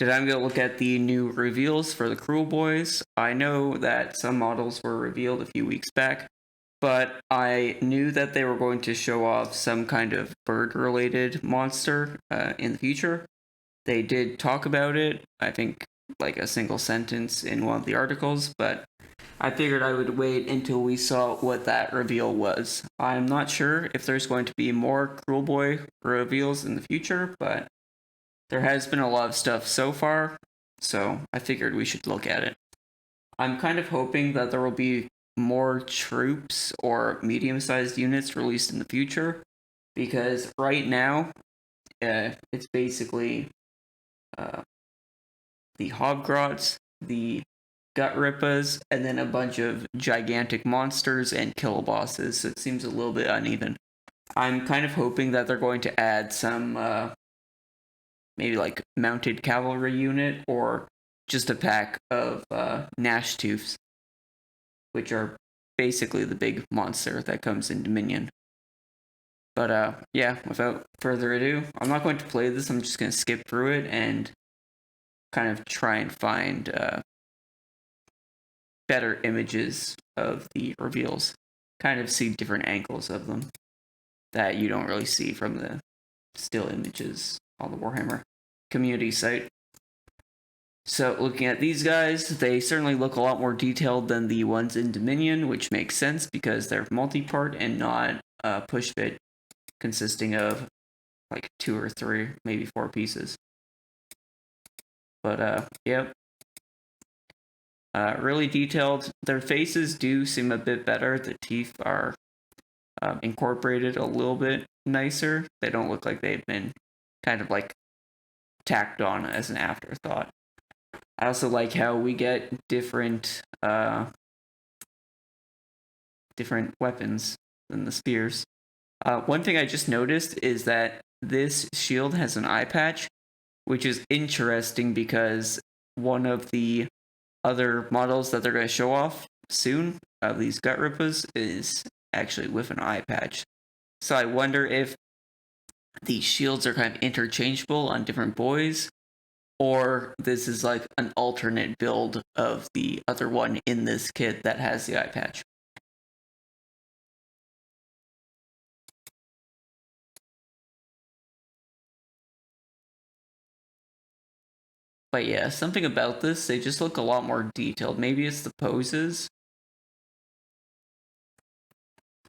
Today I'm going to look at the new reveals for the Kruleboyz. I know that some models were revealed a few weeks back, but I knew that they were going to show off some kind of bird-related monster in the future. They did talk about it, I think like a single sentence in one of the articles, but I figured I would wait until we saw what that reveal was. I'm not sure if there's going to be more Kruleboy reveals in the future, but there has been a lot of stuff so far, so I figured we should look at it. I'm kind of hoping that there will be more troops or medium-sized units released in the future, because right now, it's basically the Hobgrots, the Gutrippas, and then a bunch of gigantic monsters and kill bosses, so it seems a little bit uneven. I'm kind of hoping that they're going to add some maybe like mounted cavalry unit or just a pack of Gnashtooths, which are basically the big monster that comes in Dominion. But yeah, without further ado, I'm not going to play this. I'm just going to skip through it and kind of try and find better images of the reveals. Kind of see different angles of them that you don't really see from the still images on the Warhammer community site. So looking at these guys, they certainly look a lot more detailed than the ones in Dominion, which makes sense because they're multi-part and not push fit consisting of like 2 or 3, maybe 4 pieces. But yep. Really detailed. Their faces do seem a bit better. The teeth are incorporated a little bit nicer. They don't look like they've been kind of like tacked on as an afterthought. I also like how we get different weapons than the spears. One thing I just noticed is that this shield has an eye patch, which is interesting because one of the other models that they're going to show off soon, these Gutrippas, is actually with an eye patch. So I wonder if these shields are kind of interchangeable on different boys, or this is like an alternate build of the other one in this kit that has the eye patch. But yeah, something about this, they just look a lot more detailed. Maybe it's the poses.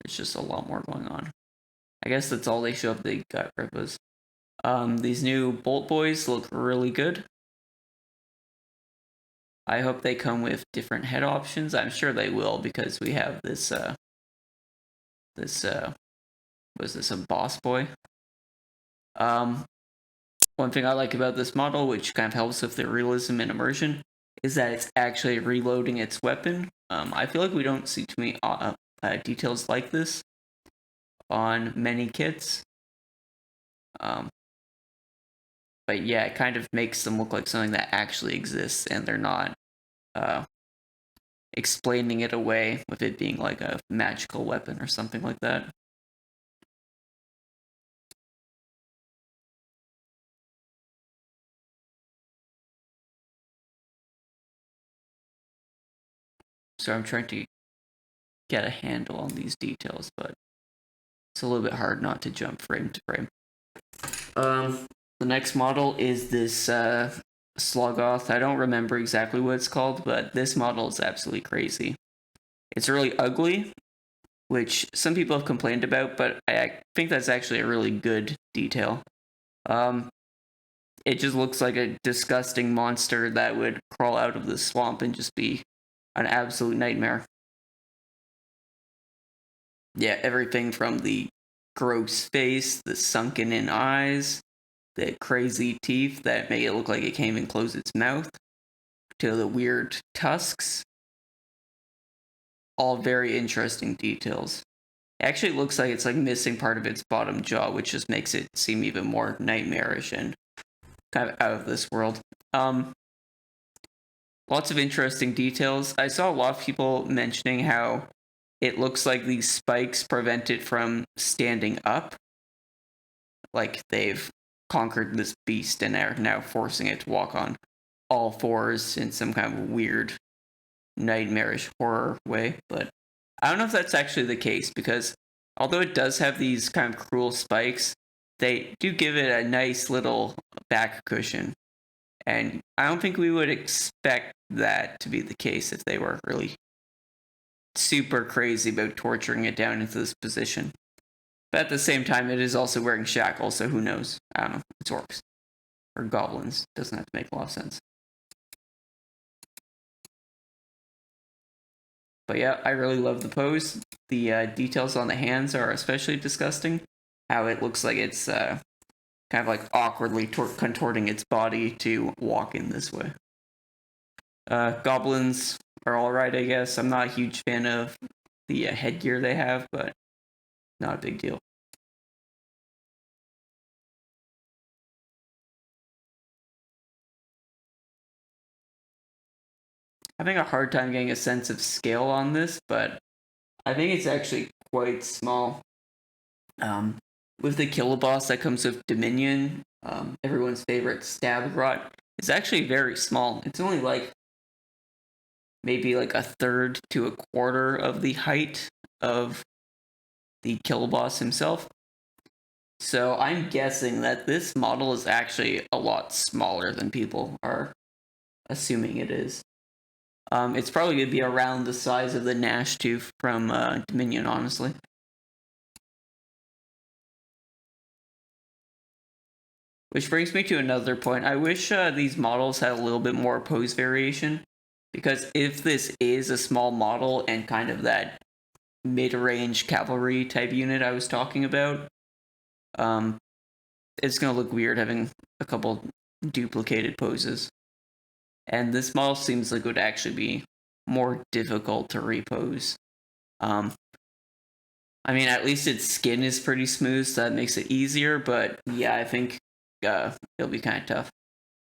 There's just a lot more going on. I guess that's all they show up the Gutrippas. These new Bolt Boys look really good. I hope they come with different head options. I'm sure they will because we have this, was this a boss boy? One thing I like about this model, which kind of helps with the realism and immersion, is that it's actually reloading its weapon. I feel like we don't see too many details like this on many kits. But yeah, it kind of makes them look like something that actually exists, and they're not explaining it away with it being like a magical weapon or something like that. So I'm trying to get a handle on these details, but it's a little bit hard not to jump frame to frame. The next model is this Slogoth. I don't remember exactly what it's called, but this model is absolutely crazy. It's really ugly, which some people have complained about, but I think that's actually a really good detail. It just looks like a disgusting monster that would crawl out of the swamp and just be an absolute nightmare. Yeah, everything from the gross face, the sunken in eyes, the crazy teeth that make it look like it can't even close its mouth, to the weird tusks. All very interesting details. It actually looks like it's like missing part of its bottom jaw, which just makes it seem even more nightmarish and kind of out of this world. Lots of interesting details. I saw a lot of people mentioning how it looks like these spikes prevent it from standing up. Like they've conquered this beast and are now forcing it to walk on all fours in some kind of weird, nightmarish horror way. But I don't know if that's actually the case, because although it does have these kind of cruel spikes, they do give it a nice little back cushion. And I don't think we would expect that to be the case if they were really super crazy about torturing it down into this position. But at the same time, it is also wearing shackles, so who knows? I don't know. It's orcs. Or goblins. Doesn't have to make a lot of sense. But yeah, I really love the pose. The details on the hands are especially disgusting. How it looks like it's kind of like awkwardly contorting its body to walk in this way. Goblins are alright, I guess. I'm not a huge fan of the headgear they have, but not a big deal. Having a hard time getting a sense of scale on this, but I think it's actually quite small. With the killer boss that comes with Dominion, everyone's favorite stab rot, it's actually very small. It's only like maybe like a third to a quarter of the height of the killer boss himself. So I'm guessing that this model is actually a lot smaller than people are assuming it is. It's probably going to be around the size of the Gnash Tooth from Dominion, honestly. Which brings me to another point. I wish these models had a little bit more pose variation, because if this is a small model and kind of that mid-range cavalry type unit I was talking about, it's going to look weird having a couple duplicated poses. And this model seems like it would actually be more difficult to repose. I mean, at least its skin is pretty smooth, so that makes it easier, but yeah, I think it'll be kind of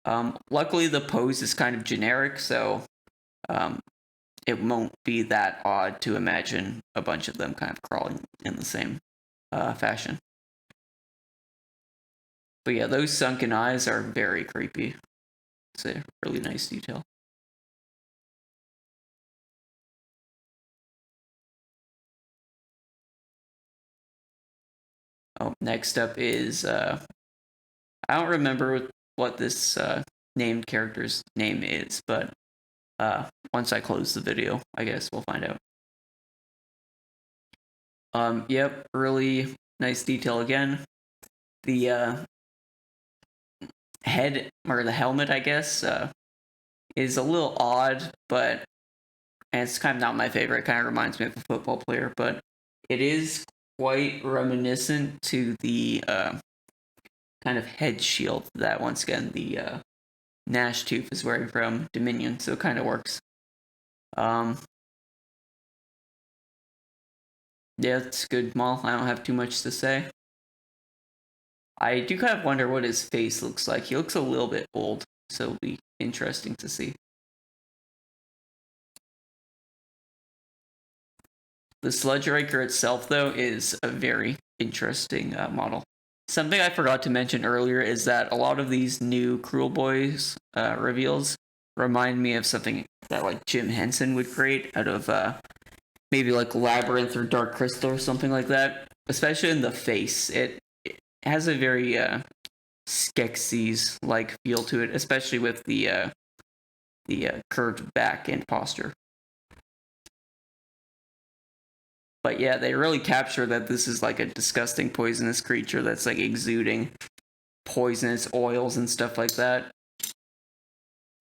tough. Luckily, the pose is kind of generic, so it won't be that odd to imagine a bunch of them kind of crawling in the same fashion. But yeah, those sunken eyes are very creepy. It's a really nice detail. Oh, next up is I don't remember what this named character's name is, but once I close the video, I guess we'll find out. Yep, really nice detail again. The head, or the helmet, I guess, is a little odd, but and it's kind of not my favorite. It kind of reminds me of a football player, but it is quite reminiscent to the kind of head shield that, once again, the Gnash Tooth is wearing from Dominion, so it kind of works. Yeah, it's a good model. I don't have too much to say. I do kind of wonder what his face looks like. He looks a little bit old, so it'll be interesting to see. The Sludge Raker itself, though, is a very interesting model. Something I forgot to mention earlier is that a lot of these new Kruleboyz reveals remind me of something that like Jim Henson would create out of maybe like Labyrinth or Dark Crystal or something like that. Especially in the face, it has a very Skeksis like feel to it, especially with the curved back and posture. But yeah, they really capture that this is like a disgusting poisonous creature that's like exuding poisonous oils and stuff like that.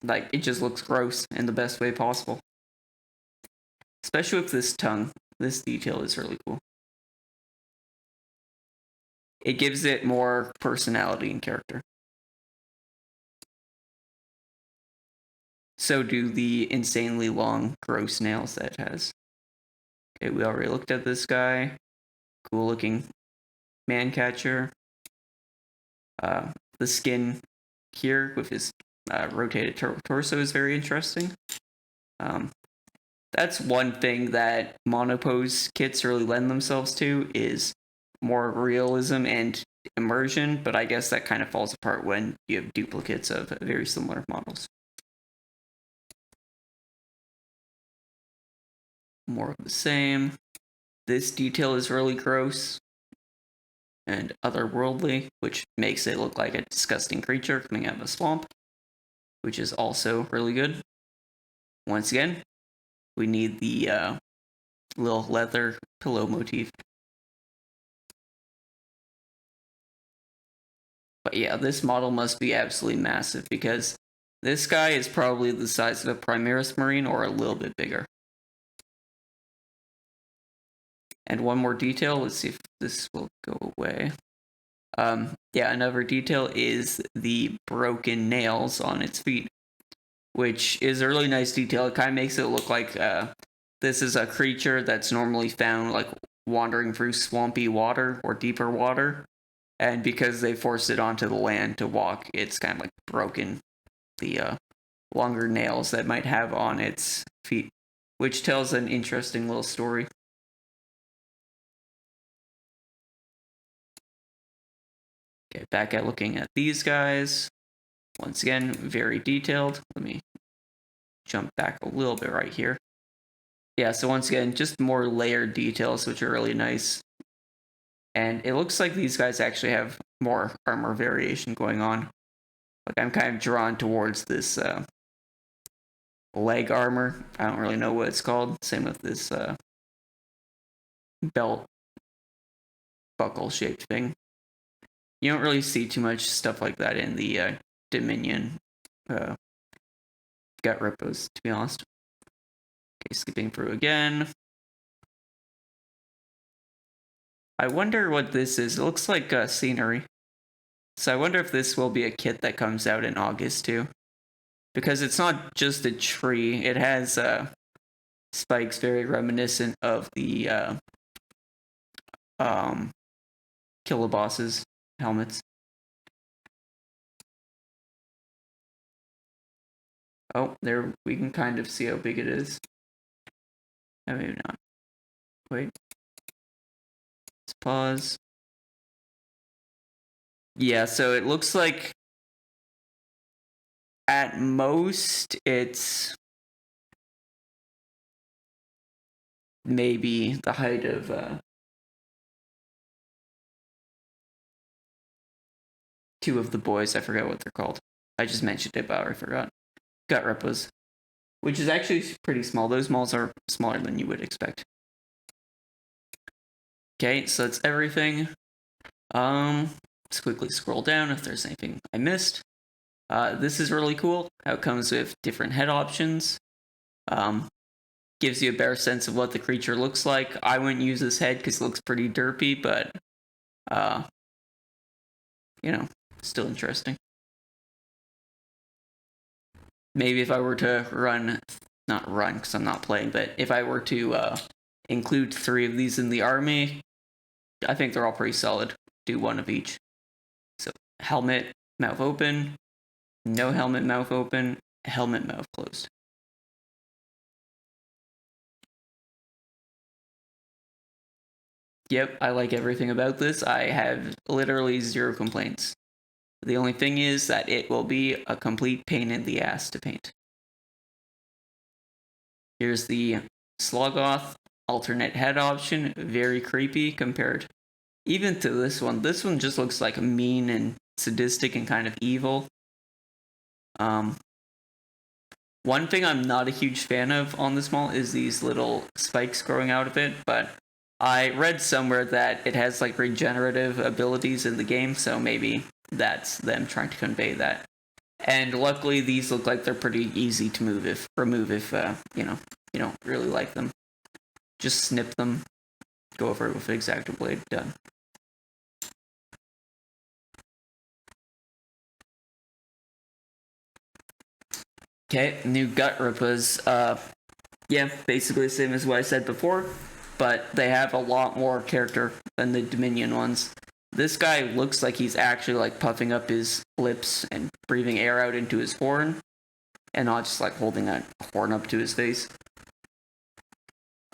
Like, it just looks gross in the best way possible. Especially with this tongue. This detail is really cool. It gives it more personality and character. So do the insanely long, gross nails that it has. Okay, we already looked at this guy. Cool looking man catcher. The skin here with his rotated torso is very interesting. That's one thing that monopose kits really lend themselves to, is more realism and immersion, but I guess that kind of falls apart when you have duplicates of very similar models. More of the same. This detail is really gross and otherworldly, which makes it look like a disgusting creature coming out of a swamp, which is also really good. Once again, we need the little leather pillow motif. But yeah, this model must be absolutely massive because this guy is probably the size of a Primaris Marine or a little bit bigger. And one more detail, let's see if this will go away. Yeah, another detail is the broken nails on its feet, which is a really nice detail. It kind of makes it look like this is a creature that's normally found like wandering through swampy water or deeper water, and because they forced it onto the land to walk, it's kind of like broken the longer nails that might have on its feet, which tells an interesting little story. Okay, back at looking at these guys. Once again, very detailed. Let me jump back a little bit right here. Yeah, so once again, just more layered details, which are really nice. And it looks like these guys actually have more armor variation going on. Like, I'm kind of drawn towards this leg armor. I don't really know what it's called. Same with this belt buckle-shaped thing. You don't really see too much stuff like that in the Dominion gut rippos, to be honest. Okay, skipping through again. I wonder what this is. It looks like scenery. So I wonder if this will be a kit that comes out in August too. Because it's not just a tree. It has spikes very reminiscent of the Kilobosses helmets. Oh, there we can kind of see how big it is. Oh, maybe not. Wait. Let's pause. Yeah, so it looks like at most it's maybe the height of two of the boys. I forgot what they're called. I just mentioned it, but I forgot. Gut repos, which is actually pretty small. Those malls are smaller than you would expect. Okay, so that's everything. Let's quickly scroll down if there's anything I missed. This is really cool. How it comes with different head options. Gives you a better sense of what the creature looks like. I wouldn't use this head because it looks pretty derpy, but you know, still interesting. Maybe if I were to not run because I'm not playing, but if I were to include 3 of these in the army, I think they're all pretty solid. Do 1 of each. So helmet, mouth open, no helmet, mouth open, helmet, mouth closed. Yep, I like everything about this. I have literally 0 complaints. The only thing is that it will be a complete pain in the ass to paint. Here's the Slogoth alternate head option. Very creepy compared even to this one. This one just looks like mean and sadistic and kind of evil. One thing I'm not a huge fan of on this model is these little spikes growing out of it, but I read somewhere that it has like regenerative abilities in the game, so maybe that's them trying to convey that. And luckily, these look like they're pretty easy to remove if you know, you don't really like them. Just snip them, go over it with the X-Acto blade, done. Okay, new gut rippas. Yeah, basically the same as what I said before, but they have a lot more character than the Dominion ones. This guy looks like he's actually like puffing up his lips and breathing air out into his horn, and not just like holding that horn up to his face.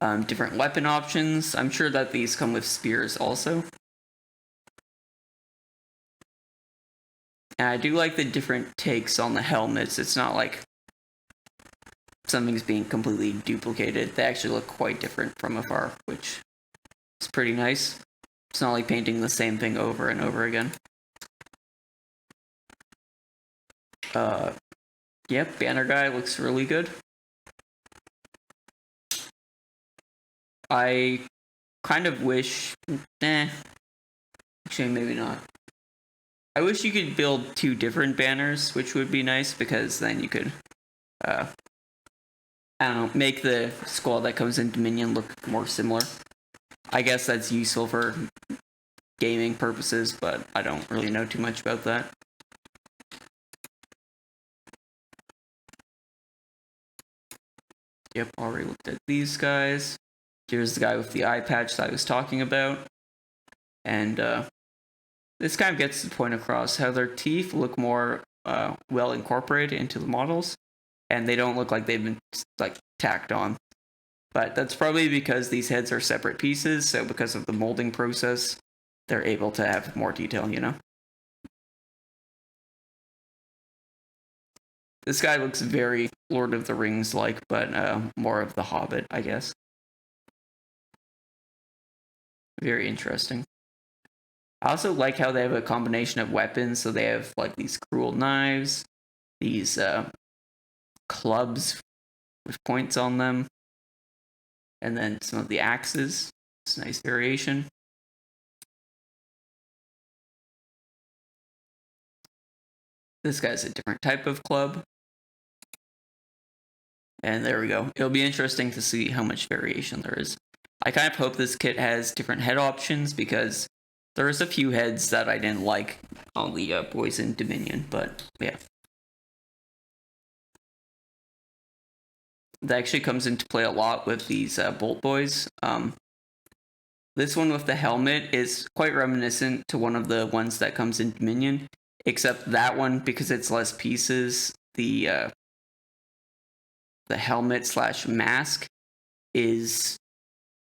Different weapon options. I'm sure that these come with spears also. And I do like the different takes on the helmets. It's not like something's being completely duplicated. They actually look quite different from afar, which is pretty nice. It's not like painting the same thing over and over again. Yep, banner guy looks really good. I kind of wish... Actually, maybe not. I wish you could build 2 different banners, which would be nice, because then you could, I don't know, make the squad that comes in Dominion look more similar. I guess that's useful for gaming purposes, but I don't really know too much about that. Yep, already looked at these guys. Here's the guy with the eye patch that I was talking about. And this kind of gets the point across how their teeth look more well incorporated into the models, and they don't look like they've been like tacked on. But that's probably because these heads are separate pieces, so because of the molding process, they're able to have more detail, you know? This guy looks very Lord of the Rings-like, but more of the Hobbit, I guess. Very interesting. I also like how they have a combination of weapons, so they have like these cruel knives, these clubs with points on them, and then some of the axes. It's a nice variation. This guy's a different type of club. And there we go. It'll be interesting to see how much variation there is. I kind of hope this kit has different head options, because there's a few heads that I didn't like on the Boys in Dominion, but yeah. That actually comes into play a lot with these Bolt Boys. This one with the helmet is quite reminiscent to one of the ones that comes in Dominion, except that one, because it's less pieces, the helmet / mask is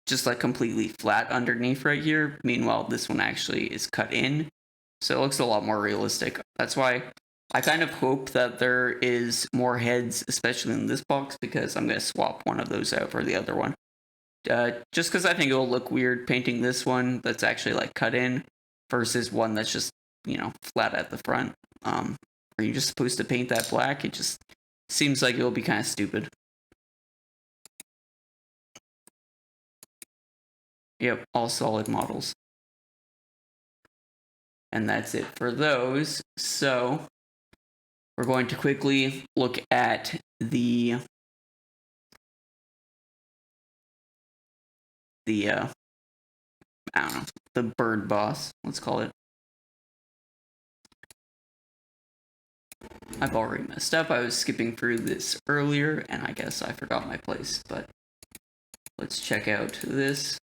just like completely flat underneath right here. Meanwhile, this one actually is cut in, so it looks a lot more realistic. That's why I kind of hope that there is more heads, especially in this box, because I'm going to swap one of those out for the other one. Just because I think it will look weird painting this one that's actually like cut in versus one that's just, you know, flat at the front. Are you just supposed to paint that black? It just seems like it'll be kind of stupid. Yep, all solid models. And that's it for those. So we're going to quickly look at the I don't know, the bird boss, let's call it. I've already messed up. I was skipping through this earlier, and I guess I forgot my place, but let's check out this.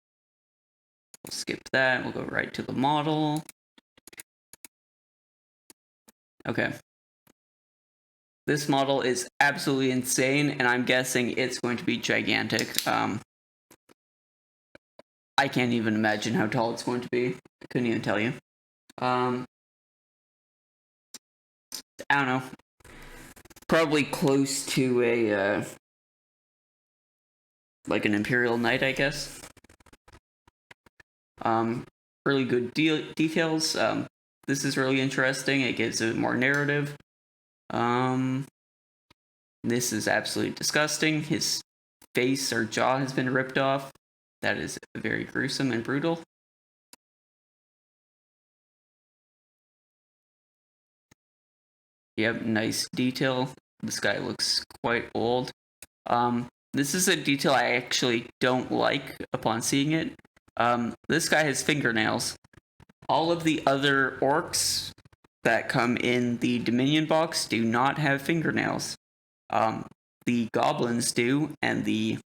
We'll skip that. We'll go right to the model. Okay. This model is absolutely insane, and I'm guessing it's going to be gigantic. I can't even imagine how tall it's going to be. I couldn't even tell you. I don't know. Probably close to a, like an Imperial Knight, I guess. Really good details. This is really interesting. It gives it more narrative. This is absolutely disgusting. His face or jaw has been ripped off. That is very gruesome and brutal. Yep, nice detail. This guy looks quite old. This is a detail I actually don't like upon seeing it. This guy has fingernails. All of the other orcs that come in the Dominion box do not have fingernails. The goblins do, and the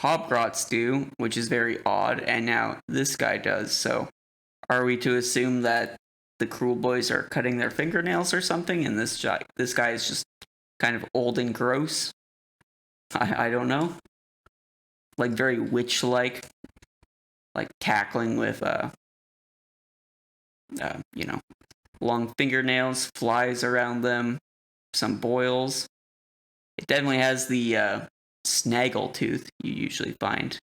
hobgrots do, which is very odd, and now this guy does. So are we to assume that the Kruleboyz are cutting their fingernails or something, and this guy is just kind of old and gross? I don't know. Like very witch-like, like cackling with you know, long fingernails, flies around them, some boils. It definitely has the snaggle tooth you usually find.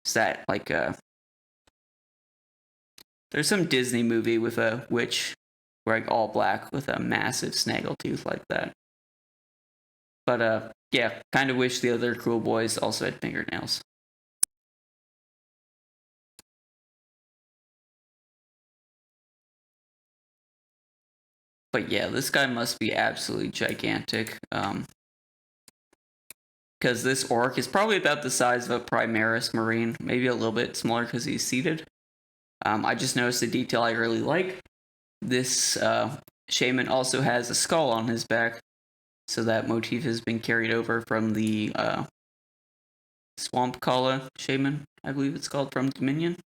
Is that like there's some Disney movie with a witch wearing all black with a massive snaggle tooth like that. But yeah, kind of wish the other Kruleboyz also had fingernails. But yeah, this guy must be absolutely gigantic. Because this orc is probably about the size of a Primaris Marine, maybe a little bit smaller because he's seated. I just noticed a detail I really like. This shaman also has a skull on his back, so that motif has been carried over from the Swamp Kala shaman, I believe it's called, from Dominion.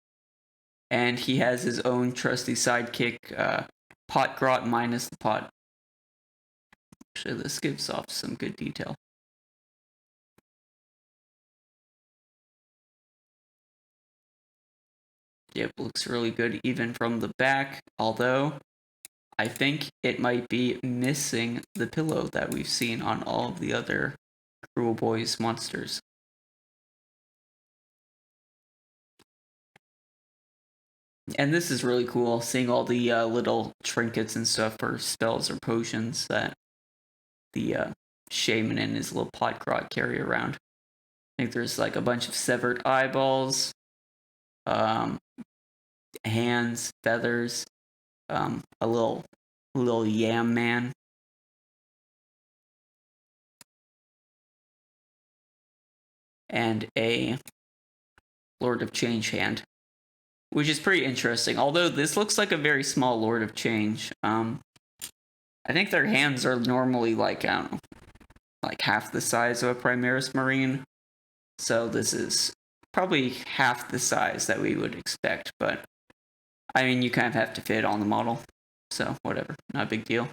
And he has his own trusty sidekick, Pot Grot minus the pot. Actually, this gives off some good detail. Yep, looks really good even from the back, although I think it might be missing the pillow that we've seen on all of the other Kruleboyz monsters. And this is really cool, seeing all the little trinkets and stuff for spells or potions that the shaman and his little pot grot carry around. I think there's like a bunch of severed eyeballs, hands, feathers, a little yam man, and a Lord of Change hand, which is pretty interesting. Although this looks like a very small Lord of Change. I think their hands are normally like, I don't know, like half the size of a Primaris Marine. So this is probably half the size that we would expect, but I mean, you kind of have to fit on the model. So whatever, not a big deal.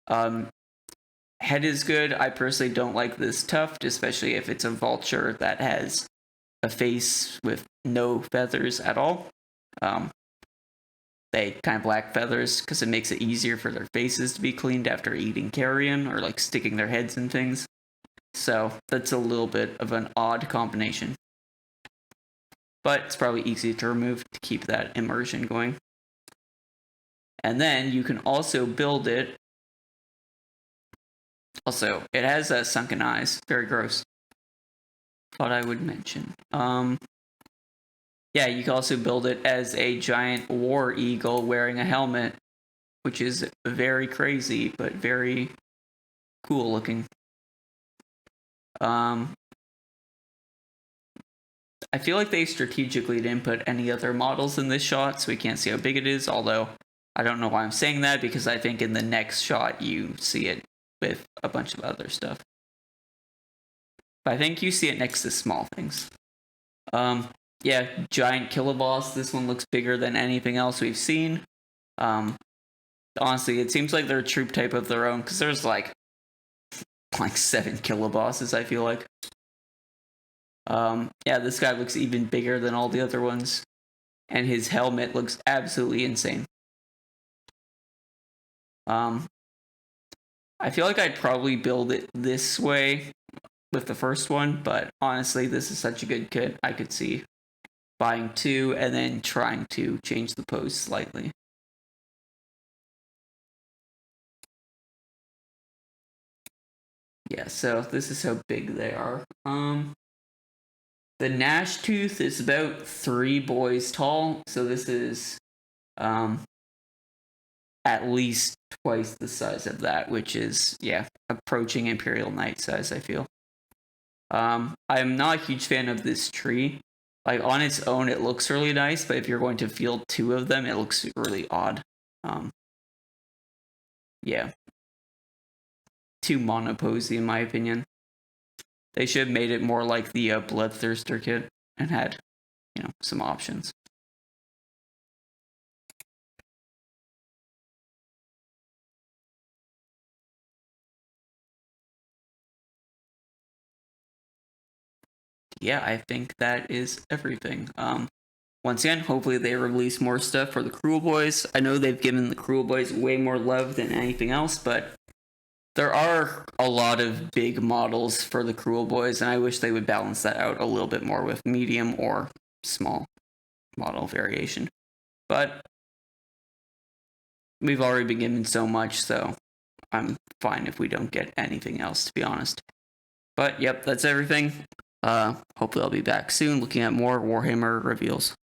Head is good. I personally don't like this tuft, especially if it's a vulture that has a face with no feathers at all. They kind of lack feathers because it makes it easier for their faces to be cleaned after eating carrion or like sticking their heads in things. So that's a little bit of an odd combination. But it's probably easy to remove to keep that immersion going. And then you can also build it. Also, it has sunken eyes. Very gross. Thought I would mention. Yeah, you can also build it as a giant war eagle wearing a helmet, which is very crazy, but very cool looking. I feel like they strategically didn't put any other models in this shot, so we can't see how big it is, although I don't know why I'm saying that, because I think in the next shot you see it with a bunch of other stuff. But I think you see it next to small things. Yeah, giant killer boss. This one looks bigger than anything else we've seen. Honestly, it seems like they're a troop type of their own, because there's like 7 killer bosses, I feel like. Yeah, this guy looks even bigger than all the other ones. And his helmet looks absolutely insane. I feel like I'd probably build it this way with the first one, but honestly, this is such a good kit, I could see buying 2 and then trying to change the pose slightly. Yeah, so this is how big they are. The Gnash Tooth is about 3 boys tall, so this is at least twice the size of that, which is, yeah, approaching Imperial Knight size, I feel. I'm not a huge fan of this tree. Like, on its own, it looks really nice, but if you're going to field 2 of them, it looks really odd. Yeah. Too monoposy, in my opinion. They should have made it more like the Bloodthirster kit and had, some options. Yeah, I think that is everything. once again, hopefully they release more stuff for the Kruleboyz. I know they've given the Kruleboyz way more love than anything else, but there are a lot of big models for the Kruleboyz, and I wish they would balance that out a little bit more with medium or small model variation. But we've already been given so much, so I'm fine if we don't get anything else, to be honest. But yep, that's everything. Hopefully I'll be back soon looking at more Warhammer reveals.